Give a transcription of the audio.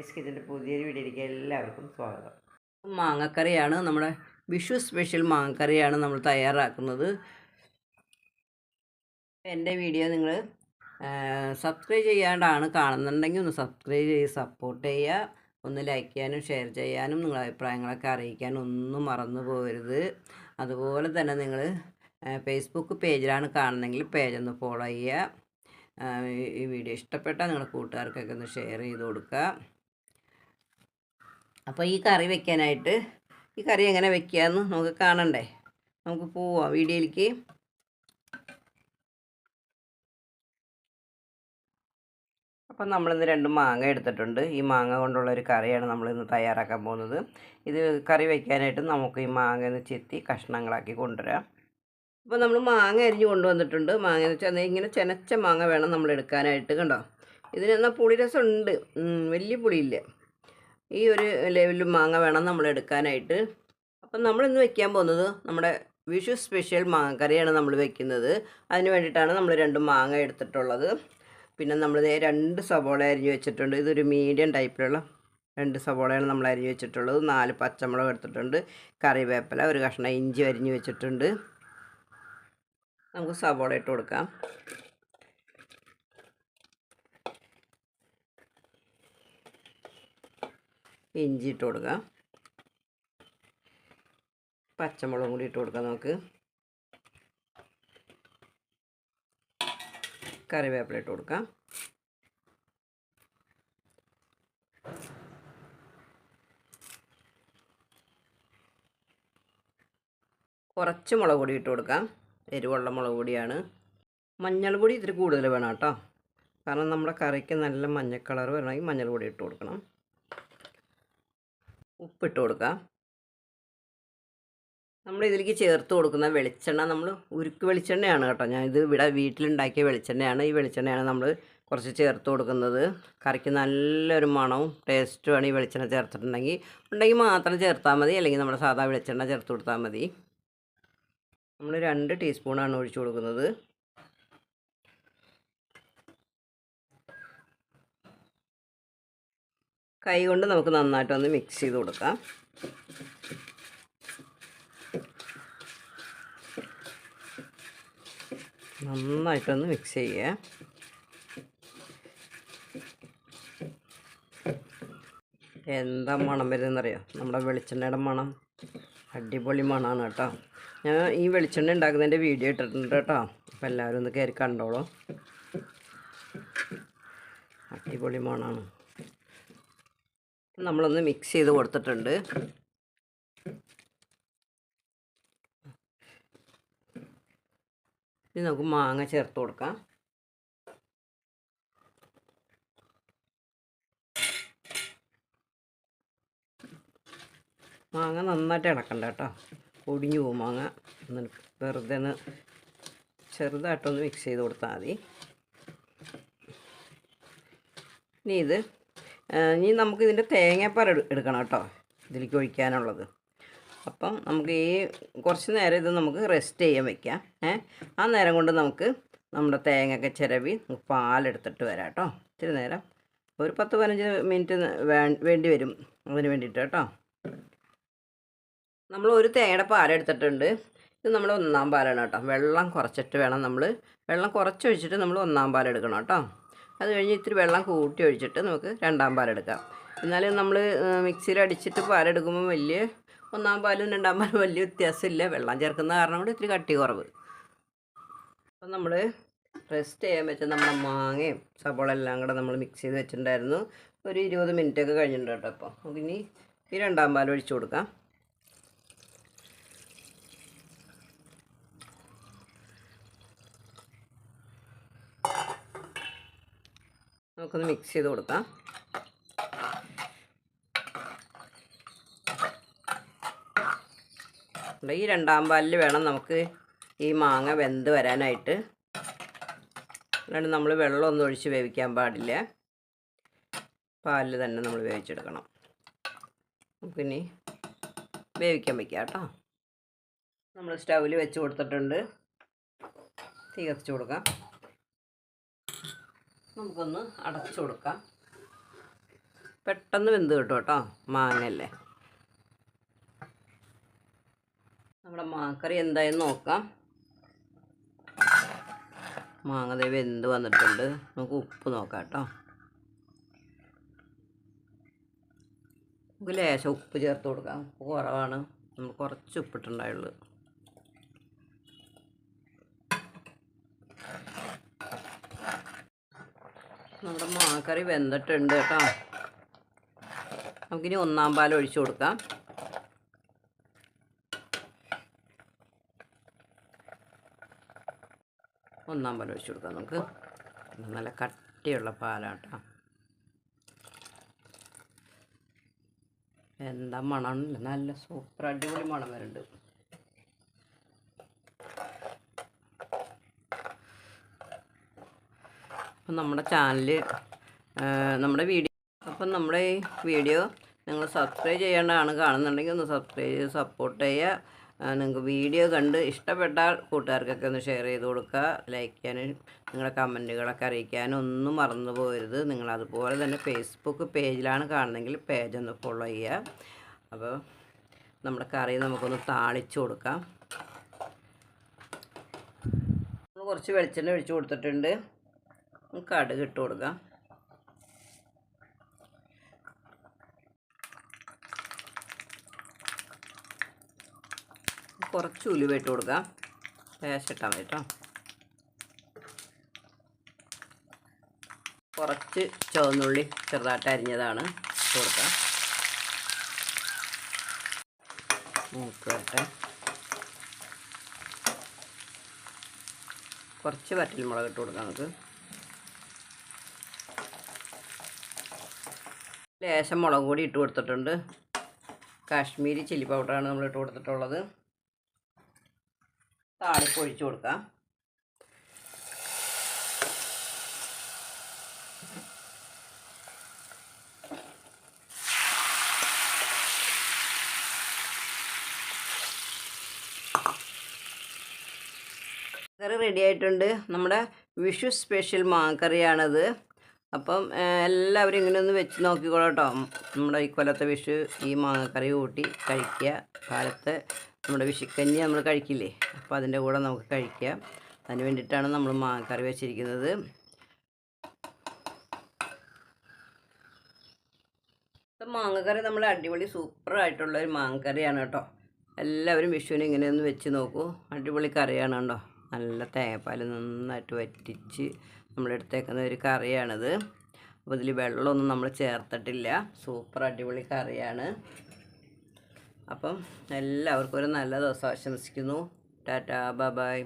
ഷമീസ് കിച്ചൻ്റെ പുതിയൊരു വീഡിയോയിലേക്ക് എല്ലാവർക്കും സ്വാഗതം. മാങ്ങക്കറിയാണ്, നമ്മുടെ വിഷു സ്പെഷ്യൽ മാങ്ങക്കറിയാണ് നമ്മൾ തയ്യാറാക്കുന്നത്. എൻ്റെ വീഡിയോ നിങ്ങൾ സബ്സ്ക്രൈബ് ചെയ്യാണ്ടാണ് കാണുന്നുണ്ടെങ്കിൽ ഒന്ന് സബ്സ്ക്രൈബ് ചെയ്ത് സപ്പോർട്ട് ചെയ്യുക. ഒന്ന് ലൈക്ക് ചെയ്യാനും ഷെയർ ചെയ്യാനും നിങ്ങളുടെ അഭിപ്രായങ്ങളൊക്കെ അറിയിക്കാനും ഒന്നും മറന്നു പോകരുത്. അതുപോലെ തന്നെ നിങ്ങൾ ഫേസ്ബുക്ക് പേജിലാണ് കാണുന്നതെങ്കിൽ പേജൊന്ന് ഫോളോ ചെയ്യുക. ഈ വീഡിയോ ഇഷ്ടപ്പെട്ടാൽ നിങ്ങളുടെ കൂട്ടുകാർക്കൊക്കെ ഒന്ന് ഷെയർ ചെയ്ത് കൊടുക്കുക. അപ്പോൾ ഈ കറി വെക്കാനായിട്ട് ഈ കറി എങ്ങനെ വെക്കുകയെന്ന് നമുക്ക് കാണണ്ടേ? നമുക്ക് പോവാം വീഡിയോയിലേക്ക്. അപ്പം നമ്മളിന്ന് 2 മാങ്ങ എടുത്തിട്ടുണ്ട്. ഈ മാങ്ങ കൊണ്ടുള്ള ഒരു കറിയാണ് നമ്മളിന്ന് തയ്യാറാക്കാൻ പോകുന്നത്. ഇത് കറി വയ്ക്കാനായിട്ട് നമുക്ക് ഈ മാങ്ങ ഒന്ന് ചെത്തി കഷ്ണങ്ങളാക്കി കൊണ്ടുവരാം. അപ്പോൾ നമ്മൾ മാങ്ങ അരിഞ്ഞ് കൊണ്ടുവന്നിട്ടുണ്ട്. മാങ്ങ എന്ന് വെച്ചാൽ ഇങ്ങനെ ചെനച്ച മാങ്ങ വേണം നമ്മൾ എടുക്കാനായിട്ട്. കണ്ടോ, ഇതിനെന്നാൽ പുളിരസം ഉണ്ട്, വലിയ പുളിയില്ല. ഈ ഒരു ലെവലിൽ മാങ്ങ വേണം നമ്മൾ എടുക്കാനായിട്ട്. അപ്പം നമ്മളിന്ന് വെക്കാൻ പോകുന്നത് നമ്മുടെ വിഷു സ്പെഷ്യൽ മാങ്ങക്കറിയാണ് നമ്മൾ വെക്കുന്നത്. അതിന് വേണ്ടിയിട്ടാണ് നമ്മൾ 2 മാങ്ങ എടുത്തിട്ടുള്ളത്. പിന്നെ നമ്മൾ 2 സവോള അരിഞ്ഞ് വെച്ചിട്ടുണ്ട്. ഇതൊരു മീഡിയം ടൈപ്പിലുള്ള 2 സവോളയാണ് നമ്മൾ അരിഞ്ഞ് വെച്ചിട്ടുള്ളത്. 4 പച്ചമുളക് എടുത്തിട്ടുണ്ട്. കറിവേപ്പില, ഒരു കഷ്ണം ഇഞ്ചി അരിഞ്ഞ് വെച്ചിട്ടുണ്ട്. നമുക്ക് സവോള ഇട്ട് കൊടുക്കാം. ഇഞ്ചി ഇട്ട് കൊടുക്കാം. പച്ചമുളകും കൂടി ഇട്ട് കൊടുക്കാം. നമുക്ക് കറിവേപ്പില ഇട്ട് കൊടുക്കാം. കുറച്ച് മുളക് പൊടി ഇട്ട് കൊടുക്കാം. എരിവുള്ള മുളക് പൊടിയാണ്. മഞ്ഞൾ പൊടി ഇത്തിരി കൂടുതൽ വേണം കേട്ടോ, കാരണം നമ്മുടെ കറിക്ക് നല്ല മഞ്ഞ കളർ വരണമെങ്കിൽ മഞ്ഞൾ പൊടി ഇട്ട് കൊടുക്കണം. ഉപ്പിട്ട് കൊടുക്കാം. നമ്മൾ ഇതിലേക്ക് ചേർത്ത് കൊടുക്കുന്ന വെളിച്ചെണ്ണ നമ്മൾ ഉരുക്ക് വെളിച്ചെണ്ണയാണ് കേട്ടോ. ഇത് ഇവിടെ വീട്ടിലുണ്ടാക്കിയ വെളിച്ചെണ്ണയാണ്. ഈ വെളിച്ചെണ്ണയാണ് നമ്മൾ കുറച്ച് ചേർത്ത് കൊടുക്കുന്നത്. കറിക്ക് നല്ലൊരു മണവും ടേസ്റ്റുമാണ് ഈ വെളിച്ചെണ്ണ ഉണ്ടെങ്കിൽ മാത്രം ചേർത്താൽ മതി, അല്ലെങ്കിൽ നമ്മുടെ സാധാ വെളിച്ചെണ്ണ ചേർത്ത് കൊടുത്താൽ മതി. നമ്മൾ 2 ടീസ്പൂണാണ് ഒഴിച്ചു കൊടുക്കുന്നത്. കൈ കൊണ്ട് നമുക്ക് നന്നായിട്ടൊന്ന് മിക്സ് ചെയ്ത് കൊടുക്കാം. നന്നായിട്ടൊന്ന് മിക്സ് ചെയ്യുക. എന്താ മണം വരുന്നറിയോ? നമ്മുടെ വെളിച്ചെണ്ണയുടെ മണം അടിപൊളി മണമാണ് കേട്ടോ. ഞാൻ ഈ വെളിച്ചെണ്ണ ഉണ്ടാക്കുന്നതിൻ്റെ വീഡിയോ ഇട്ടിട്ടുണ്ട് കേട്ടോ. അപ്പോൾ എല്ലാവരും ഒന്ന് കയറി കണ്ടോളൂ. അടിപൊളി മണമാണ്. നമ്മളൊന്ന് മിക്സ് ചെയ്ത് കൊടുത്തിട്ടുണ്ട്. ഇനി നമുക്ക് മാങ്ങ ചേർത്ത് കൊടുക്കാം. മാങ്ങ നന്നായിട്ട് ഇളക്കണ്ട കേട്ടോ, പൊടിഞ്ഞു പോകും മാങ്ങ. വെറുതെ ഒന്ന് ചെറുതായിട്ടൊന്ന് മിക്സ് ചെയ്ത് കൊടുത്താൽ മതി. ഇനി നമുക്കിതിൻ്റെ തേങ്ങാപ്പാൽ എടുക്കണം കേട്ടോ, ഇതിലേക്ക് ഒഴിക്കാനുള്ളത്. അപ്പം നമുക്ക് കുറച്ച് നേരം ഇത് നമുക്ക് റെസ്റ്റ് ചെയ്യാൻ വയ്ക്കാം. ആ നേരം കൊണ്ട് നമുക്ക് നമ്മുടെ തേങ്ങയൊക്കെ ചിരവി പാലെടുത്തിട്ട് വരാം കേട്ടോ. ഇത്തിരി നേരം, ഒരു 10-15 മിനിറ്റ് വേണ്ടി വരും അതിന് വേണ്ടിയിട്ട് കേട്ടോ. നമ്മൾ ഒരു തേങ്ങയുടെ പാലെടുത്തിട്ടുണ്ട്. ഇത് നമ്മൾ 1-ാം പാലാണ് കേട്ടോ. വെള്ളം കുറച്ചിട്ട് വേണം വെള്ളം കുറച്ചൊഴിച്ചിട്ട് നമ്മൾ 1-ാം പാലെടുക്കണം കേട്ടോ. അത് കഴിഞ്ഞ് ഇത്തിരി വെള്ളം കൂട്ടി ഒഴിച്ചിട്ട് നമുക്ക് 2-ാം പാലെടുക്കാം. എന്നാലും നമ്മൾ മിക്സിയിൽ അടിച്ചിട്ട് പാലെടുക്കുമ്പോൾ 1-ാം പാലും 2-ാം പാലും വലിയ വ്യത്യാസമില്ല. വെള്ളം ചേർക്കുന്ന കാരണം കൊണ്ട് ഇത്തിരി കട്ടി കുറവ്. അപ്പം നമ്മൾ റെസ്റ്റ് ചെയ്യാൻ വെച്ച നമ്മുടെ മാങ്ങയും സവോള എല്ലാം കൂടെ നമ്മൾ മിക്സ് ചെയ്ത് വെച്ചിട്ടുണ്ടായിരുന്നു. ഒരു 20 മിനിറ്റൊക്കെ കഴിഞ്ഞിട്ടുണ്ട് കേട്ടോ. അപ്പോൾ നമുക്കിനി ഈ 2-ാം പാൽ ഒഴിച്ചു കൊടുക്കാം. നമുക്കൊന്ന് മിക്സ് ചെയ്ത് കൊടുക്കാം. ഈ 2-ാം പാലിൽ വേണം നമുക്ക് ഈ മാങ്ങ വെന്ത് വരാനായിട്ട്. അല്ലാണ്ട് നമ്മൾ വെള്ളമൊന്നും ഒഴിച്ച് വേവിക്കാൻ പാടില്ല. പാലിൽ തന്നെ നമ്മൾ വേവിച്ചെടുക്കണം. നമുക്കിനി വേവിക്കാൻ വയ്ക്കാം കേട്ടോ. നമ്മൾ സ്റ്റൗവിൽ വെച്ച് കൊടുത്തിട്ടുണ്ട്. തീ കത്തിച്ച് കൊടുക്കാം. നമുക്കൊന്ന് അടച്ചു കൊടുക്കാം. പെട്ടെന്ന് വെന്ത് കിട്ടും കേട്ടോ, മാങ്ങയല്ലേ. നമ്മുടെ മാങ്ങക്കറി എന്തായെന്ന് നോക്കാം. മാങ്ങ ദേ വെന്ത് വന്നിട്ടുണ്ട്. നമുക്ക് ഉപ്പ് നോക്കാം കേട്ടോ. നമുക്ക് ലേശം ഉപ്പ് ചേർത്ത് കൊടുക്കാം. ഉപ്പ് കുറവാണ്, നമ്മൾ കുറച്ച് ഉപ്പിട്ടുണ്ടായുള്ളൂ. നമ്മുടെ മാങ്ങക്കറി വെന്തിട്ടുണ്ട് കേട്ടോ. നമുക്കിനി ഒന്നാം പാൽ ഒഴിച്ചു കൊടുക്കാം. ഒന്നാം പാൽ ഒഴിച്ചു കൊടുക്കാം നമുക്ക്. നല്ല കട്ടിയുള്ള പാലാട്ടോ. എന്താ മണമില്ല, നല്ല സൂപ്പർ അടിപൊളി മണം വരുന്നുണ്ട്. അപ്പം നമ്മുടെ ചാനല് നമ്മുടെ ഈ വീഡിയോ നിങ്ങൾ സബ്സ്ക്രൈബ് ചെയ്യേണ്ടതാണ്. കാണുന്നുണ്ടെങ്കിൽ ഒന്ന് സബ്സ്ക്രൈബ് ചെയ്ത് സപ്പോർട്ട് ചെയ്യുക. നിങ്ങൾക്ക് വീഡിയോ കണ്ട് ഇഷ്ടപ്പെട്ടാൽ കൂട്ടുകാർക്കൊക്കെ ഒന്ന് ഷെയർ ചെയ്ത് കൊടുക്കുക. ലൈക്ക് ചെയ്യാനും നിങ്ങളുടെ കമൻറ്റുകളൊക്കെ അറിയിക്കാനും ഒന്നും മറന്നു പോകരുത്. നിങ്ങളതുപോലെ തന്നെ ഫേസ്ബുക്ക് പേജിലാണ് കാണുന്നതെങ്കിൽ പേജ് ഒന്ന് ഫോളോ ചെയ്യുക. അപ്പോൾ നമ്മുടെ കറി നമുക്കൊന്ന് താളിച്ച് കൊടുക്കാം. കുറച്ച് വെളിച്ചെണ്ണ ഒഴിച്ച് കൊടുത്തിട്ടുണ്ട്. കടുക് ഇട്ട് കൊടുക്കാം. കുറച്ച് ഉലുവ ഇട്ട് കൊടുക്കാം. ലേശിട്ടാൽ മതി കേട്ടോ. കുറച്ച് ചുവന്നുള്ളി ചെറുതായിട്ട് അരിഞ്ഞതാണ് ഇട്ട് കൊടുക്കാം. മൂക്കട്ടെ. കുറച്ച് വറ്റൽമുളക് ഇട്ട് കൊടുക്കാം നമുക്ക്. ലേശം മുളക് പൊടി ഇട്ട് കൊടുത്തിട്ടുണ്ട്. കാശ്മീരി ചില്ലി പൗഡറാണ് നമ്മൾ ഇട്ട് കൊടുത്തിട്ടുള്ളത്. താളിപ്പ് ഒഴിച്ച് കൊടുക്കാം. കറി റെഡി ആയിട്ടുണ്ട്. നമ്മുടെ വിഷു സ്പെഷ്യൽ മാങ്ങക്കറിയാണത്. അപ്പം എല്ലാവരും ഇങ്ങനെ ഒന്ന് വെച്ച് നോക്കിക്കോളൂ കേട്ടോ. നമ്മുടെ ഈ കൊല്ലത്തെ വിഷു ഈ മാങ്ങക്കറി കൂട്ടി കഴിക്കുക. കാലത്ത് നമ്മുടെ വിഷുക്കഞ്ഞി നമ്മൾ കഴിക്കില്ലേ, അപ്പോൾ അതിൻ്റെ കൂടെ നമുക്ക് കഴിക്കാം. അതിന് വേണ്ടിയിട്ടാണ് നമ്മൾ മാങ്ങക്കറി വെച്ചിരിക്കുന്നത്. മാങ്ങക്കറി നമ്മൾ അടിപൊളി സൂപ്പറായിട്ടുള്ളൊരു മാങ്ങക്കറിയാണ് കേട്ടോ. എല്ലാവരും വിഷുവിന് ഇങ്ങനെ ഒന്ന് വെച്ച് നോക്കൂ. അടിപൊളി കറിയാണ് കേട്ടോ. നല്ല തേങ്ങാപ്പാൽ നന്നായിട്ട് വറ്റിച്ച് നമ്മളെടുത്തേക്കുന്ന ഒരു കറിയാണിത്. അപ്പോൾ ഇതിൽ വെള്ളമൊന്നും നമ്മൾ ചേർത്തിട്ടില്ല. സൂപ്പർ അടിപൊളി കറിയാണ്. അപ്പം എല്ലാവർക്കും ഒരു നല്ല ദിവസം ആശംസിക്കുന്നു. Tata, bye bye.